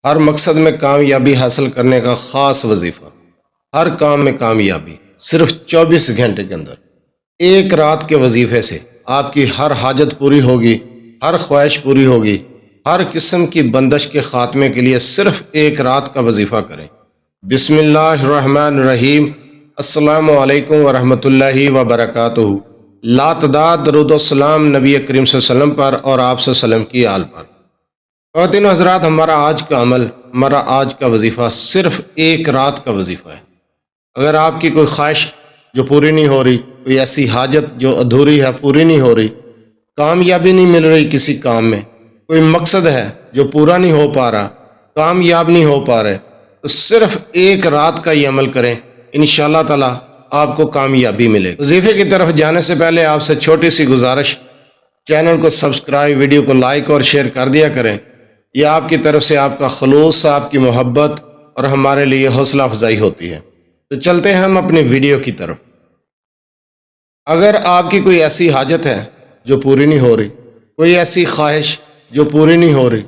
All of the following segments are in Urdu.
ہر مقصد میں کامیابی حاصل کرنے کا خاص وظیفہ، ہر کام میں کامیابی صرف 24 گھنٹے کے اندر ایک رات کے وظیفے سے آپ کی ہر حاجت پوری ہوگی، ہر خواہش پوری ہوگی۔ ہر قسم کی بندش کے خاتمے کے لیے صرف ایک رات کا وظیفہ کریں۔ بسم اللہ الرحمن الرحیم۔ السلام علیکم ورحمۃ اللہ وبرکاتہ۔ لاتعداد درود و سلام نبی کریم صلی اللہ علیہ وسلم پر اور آپ صلی اللہ علیہ وسلم کی آل پر۔ خواتین و حضرات، ہمارا آج کا عمل، ہمارا آج کا وظیفہ صرف ایک رات کا وظیفہ ہے۔ اگر آپ کی کوئی خواہش جو پوری نہیں ہو رہی، کوئی ایسی حاجت جو ادھوری ہے، پوری نہیں ہو رہی، کامیابی نہیں مل رہی کسی کام میں، کوئی مقصد ہے جو پورا نہیں ہو پا رہا، کامیاب نہیں ہو پا رہے، تو صرف ایک رات کا یہ عمل کریں، انشاءاللہ تعالی آپ کو کامیابی ملے گی۔ وظیفے کی طرف جانے سے پہلے آپ سے چھوٹی سی گزارش، چینل کو سبسکرائب، ویڈیو کو لائک اور شیئر کر دیا کریں۔ یہ آپ کی طرف سے آپ کا خلوص، آپ کی محبت اور ہمارے لیے حوصلہ افزائی ہوتی ہے۔ تو چلتے ہیں ہم اپنی ویڈیو کی طرف۔ اگر آپ کی کوئی ایسی حاجت ہے جو پوری نہیں ہو رہی، کوئی ایسی خواہش جو پوری نہیں ہو رہی،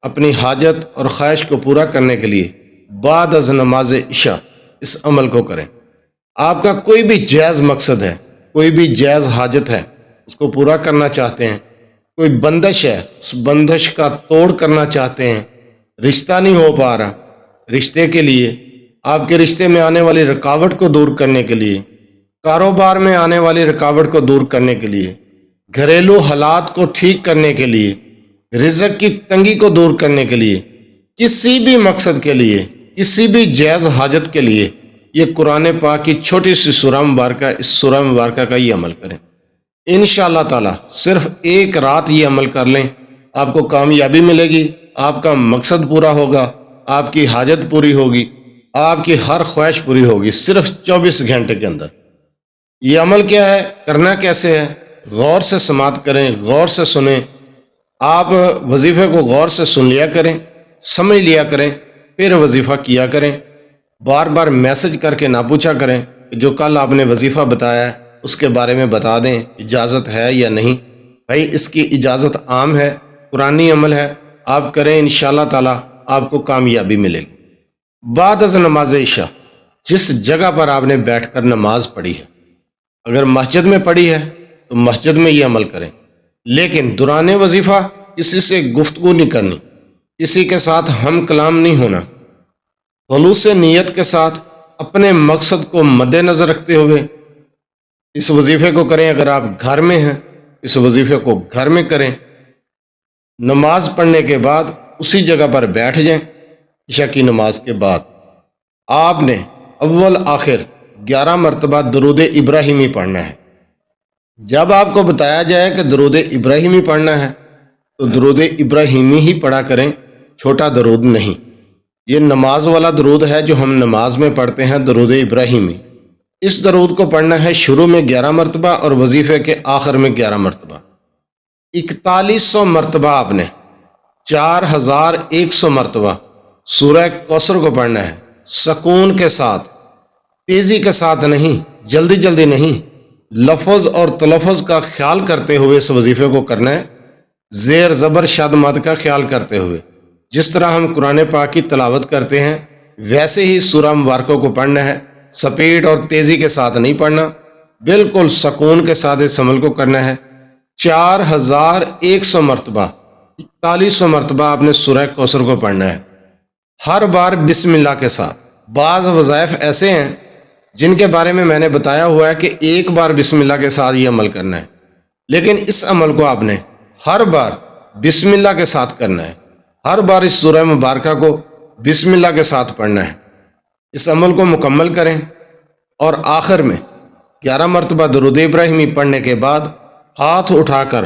اپنی حاجت اور خواہش کو پورا کرنے کے لیے بعد از نماز عشاء اس عمل کو کریں۔ آپ کا کوئی بھی جائز مقصد ہے، کوئی بھی جائز حاجت ہے، اس کو پورا کرنا چاہتے ہیں، کوئی بندش ہے، اس بندش کا توڑ کرنا چاہتے ہیں، رشتہ نہیں ہو پا رہا، رشتے کے لیے، آپ کے رشتے میں آنے والی رکاوٹ کو دور کرنے کے لیے، کاروبار میں آنے والی رکاوٹ کو دور کرنے کے لیے، گھریلو حالات کو ٹھیک کرنے کے لیے، رزق کی تنگی کو دور کرنے کے لیے، کسی بھی مقصد کے لیے، کسی بھی جائز حاجت کے لیے، یہ قرآن پاک کی چھوٹی سی سورہ مبارکہ، اس سورہ مبارکہ کا یہ عمل کریں۔ انشاءاللہ تعالی صرف ایک رات یہ عمل کر لیں، آپ کو کامیابی ملے گی، آپ کا مقصد پورا ہوگا، آپ کی حاجت پوری ہوگی، آپ کی ہر خواہش پوری ہوگی، صرف 24 گھنٹے کے اندر۔ یہ عمل کیا ہے، کرنا کیسے ہے، غور سے سماعت کریں، غور سے سنیں۔ آپ وظیفے کو غور سے سن لیا کریں، سمجھ لیا کریں، پھر وظیفہ کیا کریں۔ بار بار میسج کر کے نہ پوچھا کریں کہ جو کل آپ نے وظیفہ بتایا ہے اس کے بارے میں بتا دیں، اجازت ہے یا نہیں۔ بھائی اس کی اجازت عام ہے، قرآنی عمل ہے، آپ کریں، انشاءاللہ تعالی آپ کو کامیابی ملے گی۔ بعد از نماز عشاء جس جگہ پر آپ نے بیٹھ کر نماز پڑھی ہے، اگر مسجد میں پڑھی ہے تو مسجد میں یہ عمل کریں، لیکن دوران وظیفہ کسی سے گفتگو نہیں کرنی، کسی کے ساتھ ہم کلام نہیں ہونا، خلوص نیت کے ساتھ اپنے مقصد کو مد نظر رکھتے ہوئے اس وظیفے کو کریں۔ اگر آپ گھر میں ہیں اس وظیفے کو گھر میں کریں، نماز پڑھنے کے بعد اسی جگہ پر بیٹھ جائیں۔ عشاء کی نماز کے بعد آپ نے اول آخر 11 مرتبہ درود ابراہیمی پڑھنا ہے۔ جب آپ کو بتایا جائے کہ درود ابراہیمی پڑھنا ہے تو درود ابراہیمی ہی پڑھا کریں، چھوٹا درود نہیں۔ یہ نماز والا درود ہے جو ہم نماز میں پڑھتے ہیں، درود ابراہیمی۔ اس درود کو پڑھنا ہے شروع میں 11 مرتبہ اور وظیفے کے آخر میں 11 مرتبہ۔ 4100 مرتبہ آپ نے 4100 مرتبہ سورہ کوثر کو پڑھنا ہے، سکون کے ساتھ، تیزی کے ساتھ نہیں، جلدی جلدی نہیں، لفظ اور تلفظ کا خیال کرتے ہوئے اس وظیفے کو کرنا ہے، زیر زبر شد مد کا خیال کرتے ہوئے۔ جس طرح ہم قرآن پاک کی تلاوت کرتے ہیں ویسے ہی سورہ مبارکہ کو پڑھنا ہے، سپیڈ اور تیزی کے ساتھ نہیں پڑھنا، بالکل سکون کے ساتھ اس عمل کو کرنا ہے۔ 4100 مرتبہ، 4100 مرتبہ آپ نے سورہ کوثر کو پڑھنا ہے، ہر بار بسم اللہ کے ساتھ۔ بعض وظائف ایسے ہیں جن کے بارے میں نے بتایا ہوا ہے کہ ایک بار بسم اللہ کے ساتھ یہ عمل کرنا ہے، لیکن اس عمل کو آپ نے ہر بار بسم اللہ کے ساتھ کرنا ہے، ہر بار اس سورہ مبارکہ کو بسم اللہ کے ساتھ پڑھنا ہے۔ اس عمل کو مکمل کریں اور آخر میں 11 مرتبہ درود ابراہیمی پڑھنے کے بعد ہاتھ اٹھا کر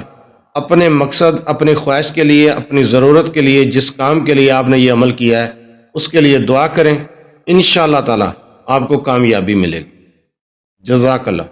اپنے مقصد، اپنی خواہش کے لیے، اپنی ضرورت کے لیے، جس کام کے لیے آپ نے یہ عمل کیا ہے اس کے لیے دعا کریں، انشاءاللہ تعالی آپ کو کامیابی ملے گی۔ جزاک اللہ۔